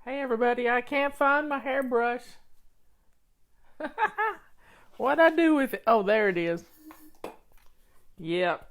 Hey everybody, I can't find my hairbrush. What'd I do with it? Oh, there it is. Yep.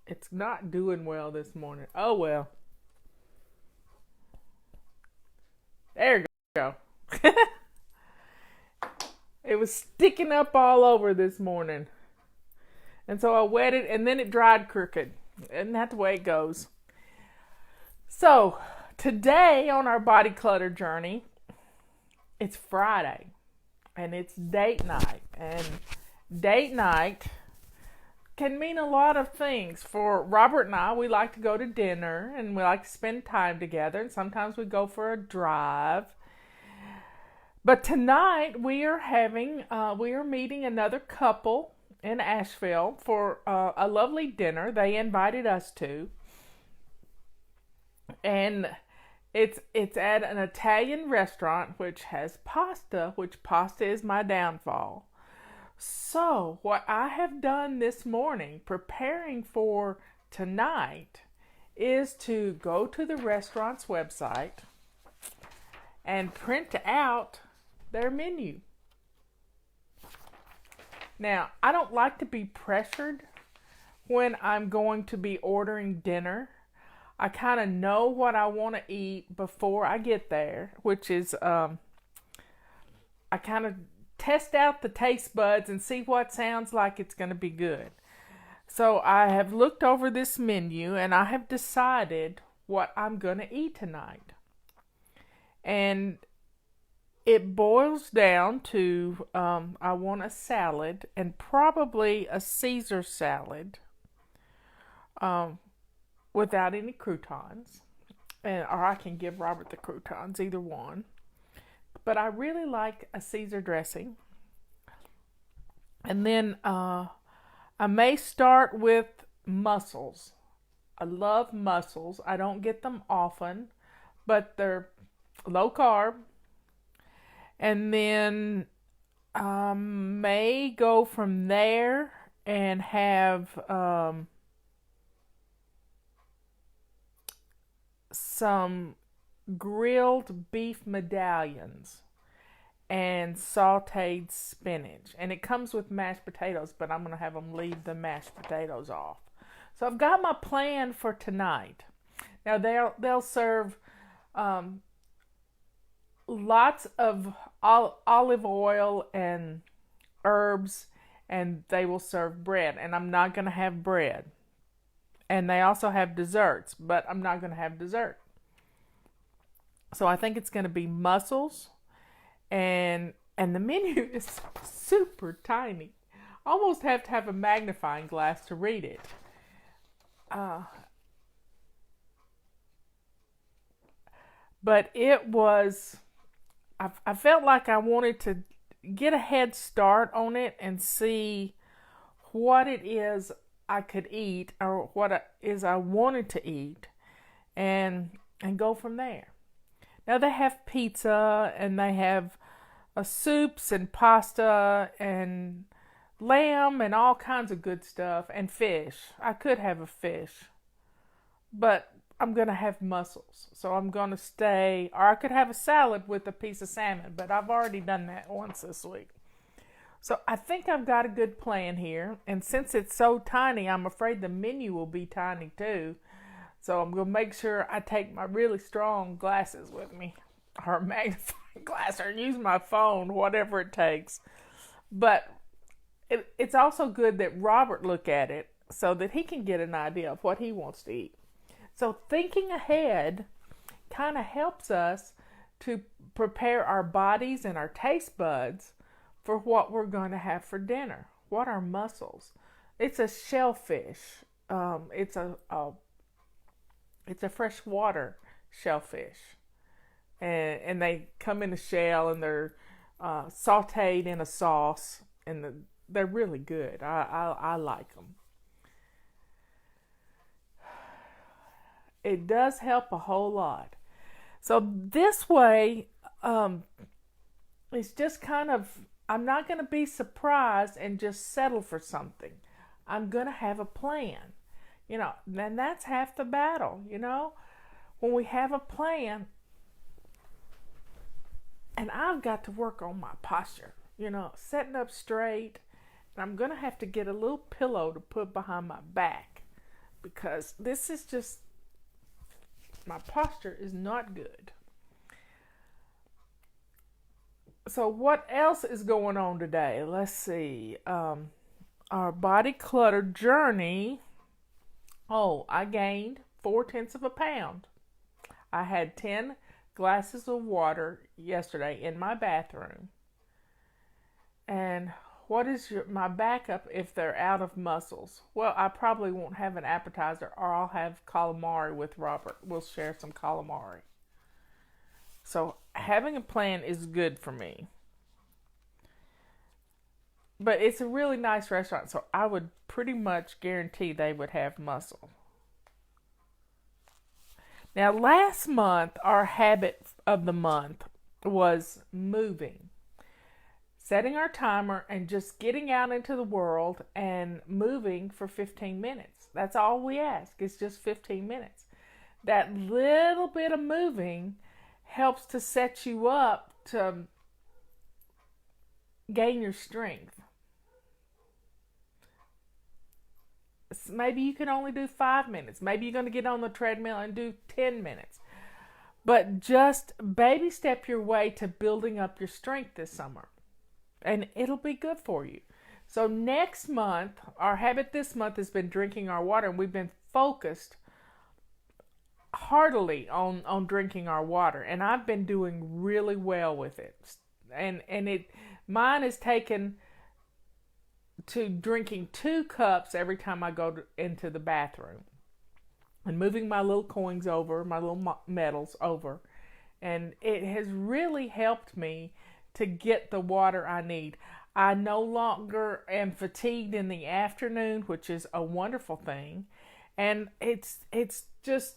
It's not doing well this morning. Oh well. There you go. It was sticking up all over this morning. And so I wet it and then it dried crooked. Isn't that the way it goes? So, today on our body clutter journey, it's Friday and it's date night. And date night can mean a lot of things. For Robert and I, we like to go to dinner and we like to spend time together, and sometimes we go for a drive. But tonight we are meeting another couple in Asheville for a lovely dinner they invited us to, and it's at an Italian restaurant which has pasta, which pasta is my downfall. So, what I have done this morning, preparing for tonight, is to go to the restaurant's website and print out their menu. Now, I don't like to be pressured when I'm going to be ordering dinner. I kind of know what I want to eat before I get there, which is I kind of test out the taste buds and see what sounds like it's going to be good. So I have looked over this menu and I have decided what I'm going to eat tonight. And it boils down to I want a salad, and probably a Caesar salad without any croutons. Or I can give Robert the croutons, either one. But I really like a Caesar dressing. And then I may start with mussels. I love mussels. I don't get them often, but they're low carb. And then I may go from there and have some grilled beef medallions and sauteed spinach. And it comes with mashed potatoes, but I'm going to have them leave the mashed potatoes off. So I've got my plan for tonight. Now they'll serve lots of olive oil and herbs, and they will serve bread. And I'm not going to have bread. And they also have desserts, but I'm not going to have dessert. So I think it's going to be mussels, and the menu is super tiny. Almost have to have a magnifying glass to read it. But it was, I felt like I wanted to get a head start on it and see what it is I could eat, or what it is I wanted to eat, and go from there. Now they have pizza, and they have soups and pasta and lamb and all kinds of good stuff, and fish. I could have a fish, but I'm going to have mussels. So I'm going to stay, or I could have a salad with a piece of salmon, but I've already done that once this week. So I think I've got a good plan here. And since it's so tiny, I'm afraid the menu will be tiny too. So I'm going to make sure I take my really strong glasses with me, or a magnifying glass, or use my phone, whatever it takes. But it's also good that Robert look at it so that he can get an idea of what he wants to eat. So thinking ahead kind of helps us to prepare our bodies and our taste buds for what we're going to have for dinner. What are mussels? It's a shellfish. It's a freshwater shellfish, and they come in a shell, and they're sautéed in a sauce, and they're really good. I like them. It does help a whole lot. So this way, it's just kind of, I'm not going to be surprised and just settle for something. I'm going to have a plan. And that's half the battle, When we have a plan, And I've got to work on my posture, setting up straight. And I'm going to have to get a little pillow to put behind my back because this is just, my posture is not good. So what else is going on today? Let's see. Our body clutter journey. Oh, I gained 4/10 of a pound. I had 10 glasses of water yesterday in my bathroom. And what is my backup if they're out of mussels? Well, I probably won't have an appetizer, or I'll have calamari with Robert. We'll share some calamari. So having a plan is good for me. But it's a really nice restaurant, so I would pretty much guarantee they would have mussel. Now, last month, our habit of the month was moving. Setting our timer and just getting out into the world and moving for 15 minutes. That's all we ask. It's just 15 minutes. That little bit of moving helps to set you up to gain your strength. Maybe you can only do 5 minutes. Maybe you're going to get on the treadmill and do 10 minutes. But just baby step your way to building up your strength this summer. And it'll be good for you. So next month, our habit this month has been drinking our water. And we've been focused heartily on drinking our water. And I've been doing really well with it. And mine is taken to drinking 2 cups every time I go into the bathroom. And moving my little coins over, my little medals over. And it has really helped me to get the water I need. I no longer am fatigued in the afternoon, which is a wonderful thing. And it's just,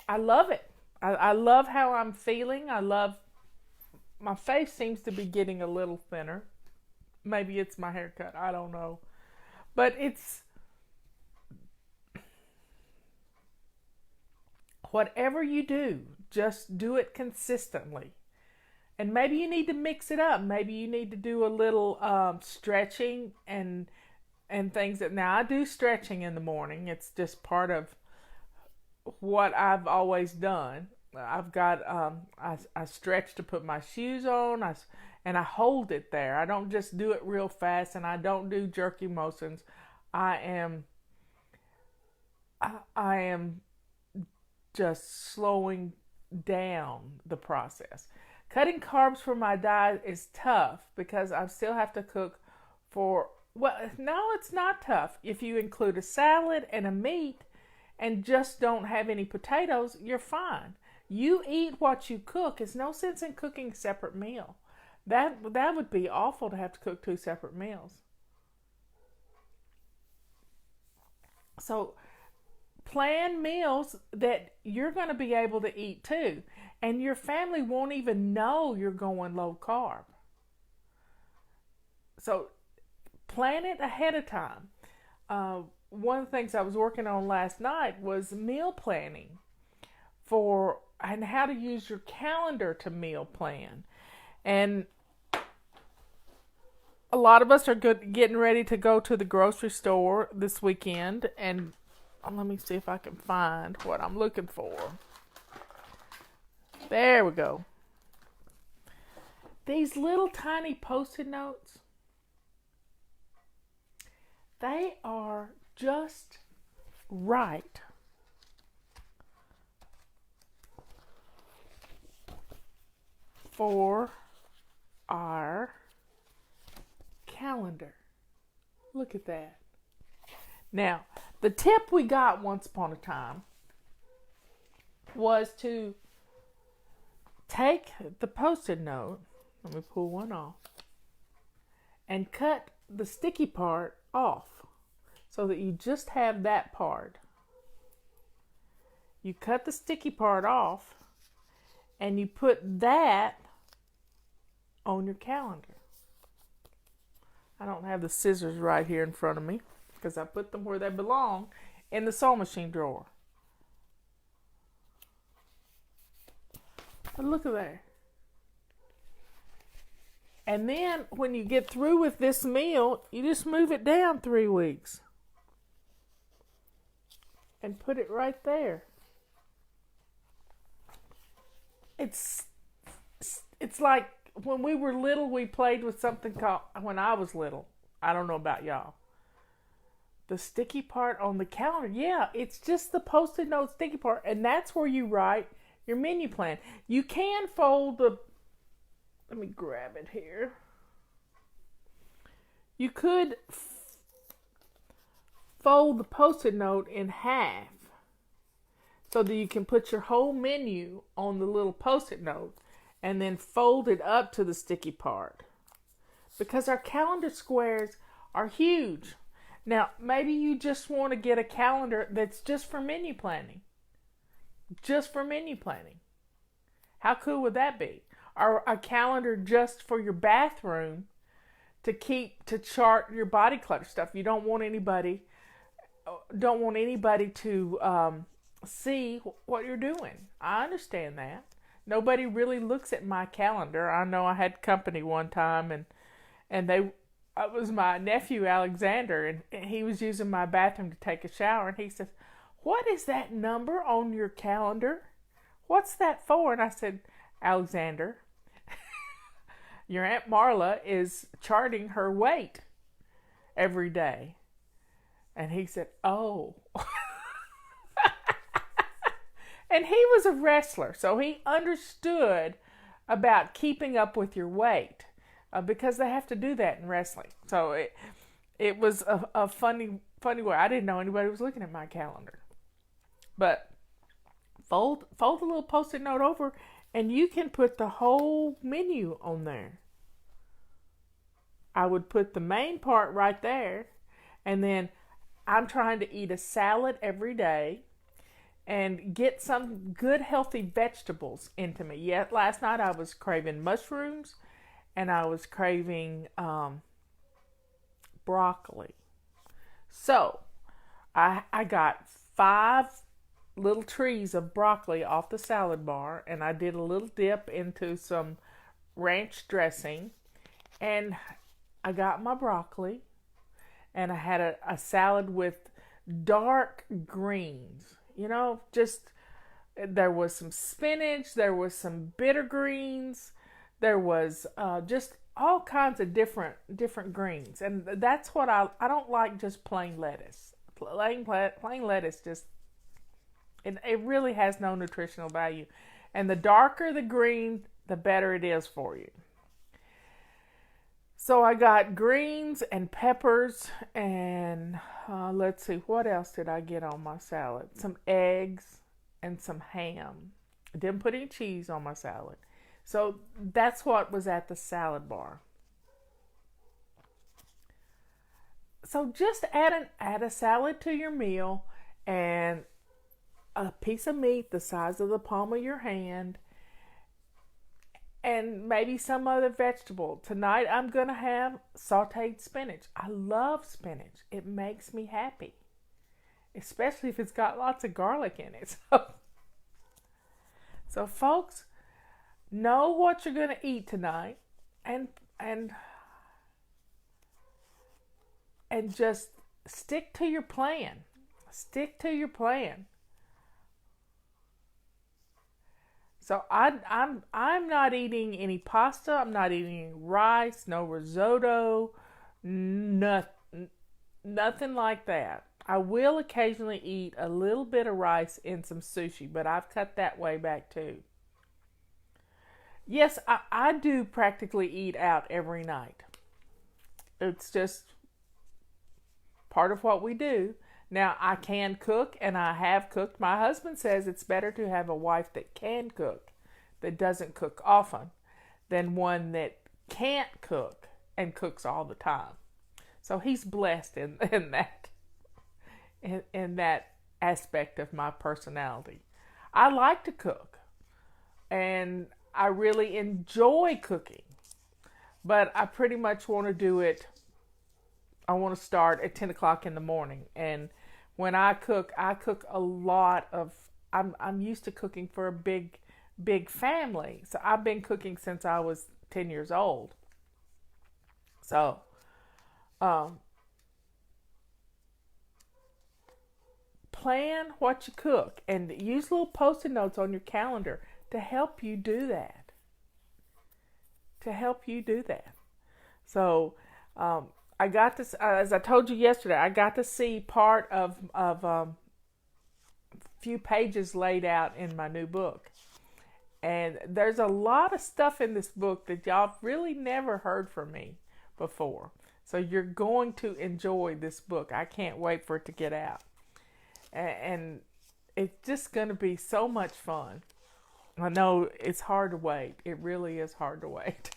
I love it. I love how I'm feeling. My face seems to be getting a little thinner. Maybe it's my haircut. I don't know. But whatever you do, just do it consistently. And maybe you need to mix it up. Maybe you need to do a little stretching and things. Now, I do stretching in the morning. It's just part of what I've always done. I've got, I stretch to put my shoes on, and I hold it there. I don't just do it real fast, and I don't do jerky motions. I am just slowing down the process. Cutting carbs from my diet is tough because I still have to cook for, well, no, it's not tough. If you include a salad and a meat and just don't have any potatoes, you're fine. You eat what you cook. It's no sense in cooking a separate meal. That would be awful to have to cook 2 separate meals. So plan meals that you're going to be able to eat too. And your family won't even know you're going low carb. So plan it ahead of time. One of the things I was working on last night was meal planning and how to use your calendar to meal plan. And a lot of us are getting ready to go to the grocery store this weekend. And let me see if I can find what I'm looking for. There we go. These little tiny Post-it notes, they are just right for our calendar. Look at that. Now, the tip we got once upon a time was to take the Post-it note, let me pull one off, and cut the sticky part off so that you just have that part. You cut the sticky part off and you put that on your calendar. I don't have the scissors right here in front of me because I put them where they belong in the sewing machine drawer. But look at there. And then when you get through with this meal, you just move it down 3 weeks and put it right there. It's it's like when we were little, we played with something called, when I was little, I don't know about y'all, the sticky part on the calendar. Yeah, it's just the Post-it note sticky part, and that's where you write your menu plan. You can fold the, let me grab it here. You could fold the Post-it note in half so that you can put your whole menu on the little Post-it note and then fold it up to the sticky part. Because our calendar squares are huge. Now, maybe you just want to get a calendar that's just for menu planning. Just for menu planning. How cool would that be? Or a calendar just for your bathroom to chart your body clutter stuff. You don't want anybody to see what you're doing. I understand that. Nobody really looks at my calendar. I know I had company one time, and it was my nephew Alexander, and he was using my bathroom to take a shower, and he says, "What is that number on your calendar? What's that for?" And I said, "Alexander, your Aunt Marla is charting her weight every day." And he said, "Oh." And he was a wrestler, so he understood about keeping up with your weight because they have to do that in wrestling. So it was a funny way. I didn't know anybody was looking at my calendar. But fold a little Post-it note over, and you can put the whole menu on there. I would put the main part right there, and then I'm trying to eat a salad every day and get some good healthy vegetables into me. Yet last night I was craving mushrooms and I was craving broccoli. So I got 5 little trees of broccoli off the salad bar, and I did a little dip into some ranch dressing, and I got my broccoli, and I had a salad with dark greens. You know, just, there was some spinach, there was some bitter greens, there was just all kinds of different greens. And that's what I don't like just plain lettuce. Plain lettuce just, it really has no nutritional value. And the darker the green, the better it is for you. So I got greens and peppers and let's see, what else did I get on my salad? Some eggs and some ham. I didn't put any cheese on my salad. So that's what was at the salad bar. So just add a salad to your meal and a piece of meat the size of the palm of your hand, and maybe some other vegetable. Tonight I'm going to have sauteed spinach. I love spinach. It makes me happy, especially if it's got lots of garlic in it. So folks, know what you're going to eat tonight, and just stick to your plan. Stick to your plan. So I'm not eating any pasta. I'm not eating any rice, no risotto, nothing like that. I will occasionally eat a little bit of rice in some sushi, but I've cut that way back too. Yes, I do practically eat out every night. It's just part of what we do. Now, I can cook, and I have cooked. My husband says it's better to have a wife that can cook, that doesn't cook often, than one that can't cook and cooks all the time. So he's blessed in that aspect of my personality. I like to cook, and I really enjoy cooking, but I pretty much want to do it. I want to start at 10 o'clock in the morning, and when I cook a lot of, I'm used to cooking for a big family. So I've been cooking since I was 10 years old. So, um, plan what you cook and use little post-it notes on your calendar to help you do that. To help you do that. So, I got to, as I told you yesterday, I got to see part of few pages laid out in my new book. And there's a lot of stuff in this book that y'all really never heard from me before. So you're going to enjoy this book. I can't wait for it to get out. And it's just going to be so much fun. I know it's hard to wait. It really is hard to wait.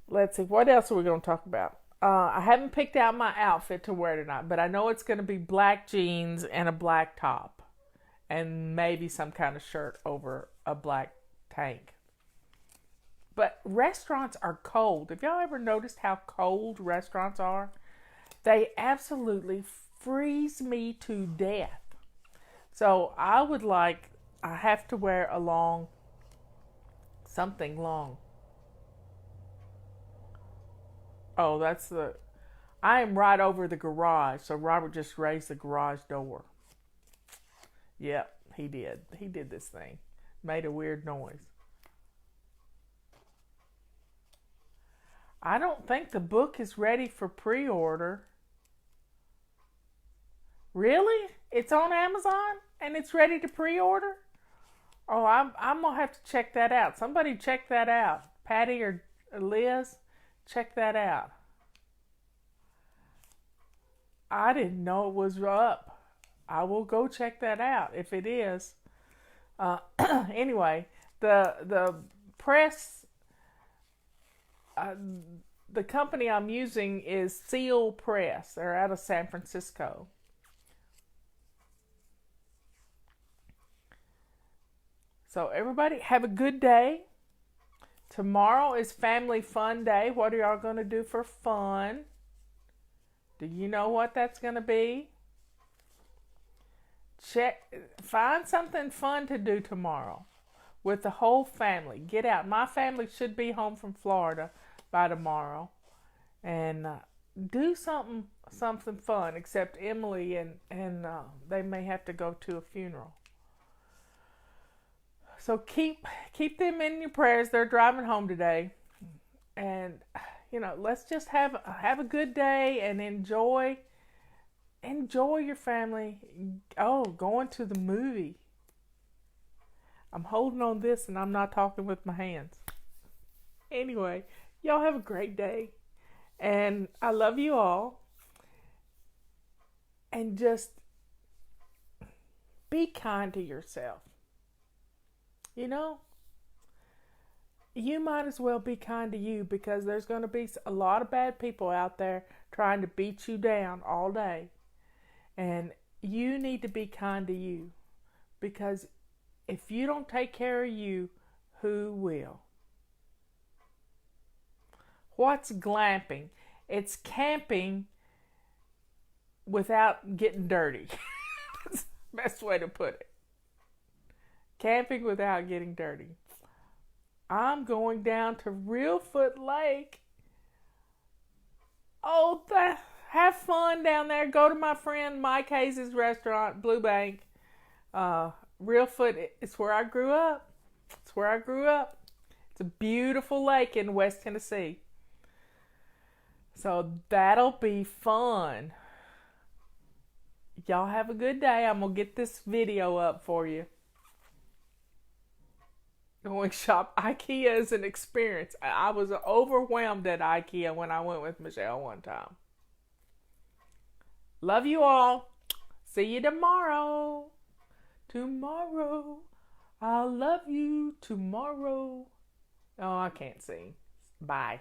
Let's see, what else are we going to talk about? I haven't picked out my outfit to wear tonight, but I know it's going to be black jeans and a black top, and maybe some kind of shirt over a black tank. But restaurants are cold. Have y'all ever noticed how cold restaurants are? They absolutely freeze me to death. So I have to wear something long. Oh, I am right over the garage, so Robert just raised the garage door. Yep, he did. He did this thing. Made a weird noise. I don't think the book is ready for pre-order. Really? It's on Amazon and it's ready to pre-order? Oh, I'm going to have to check that out. Somebody check that out. Patty or Liz, check that out. I didn't know it was up. I will go check that out if it is. Anyway, the press, the company I'm using is Seal Press. They're out of San Francisco. So everybody have a good day. Tomorrow is Family Fun Day. What are y'all going to do for fun? Do you know what that's going to be? Find something fun to do tomorrow with the whole family. Get out. My family should be home from Florida by tomorrow, and do something fun. Except Emily and they may have to go to a funeral. So keep them in your prayers. They're driving home today, and let's just have a good day and enjoy your family. Oh, going to the movie. I'm holding on this and I'm not talking with my hands. Anyway, y'all have a great day, and I love you all. And just be kind to yourself. You might as well be kind to you, because there's going to be a lot of bad people out there trying to beat you down all day. And you need to be kind to you, because if you don't take care of you, who will? What's glamping? It's camping without getting dirty. That's the best way to put it. Camping without getting dirty. I'm going down to Reelfoot Lake. Oh, have fun down there. Go to my friend Mike Hayes' restaurant, Blue Bank. Reelfoot is where I grew up. It's where I grew up. It's a beautiful lake in West Tennessee. So that'll be fun. Y'all have a good day. I'm going to get this video up for you. Going shop. IKEA is an experience. I was overwhelmed at IKEA when I went with Michelle one time. Love you all. See you tomorrow. Tomorrow. I'll love you tomorrow. Oh, I can't sing. Bye.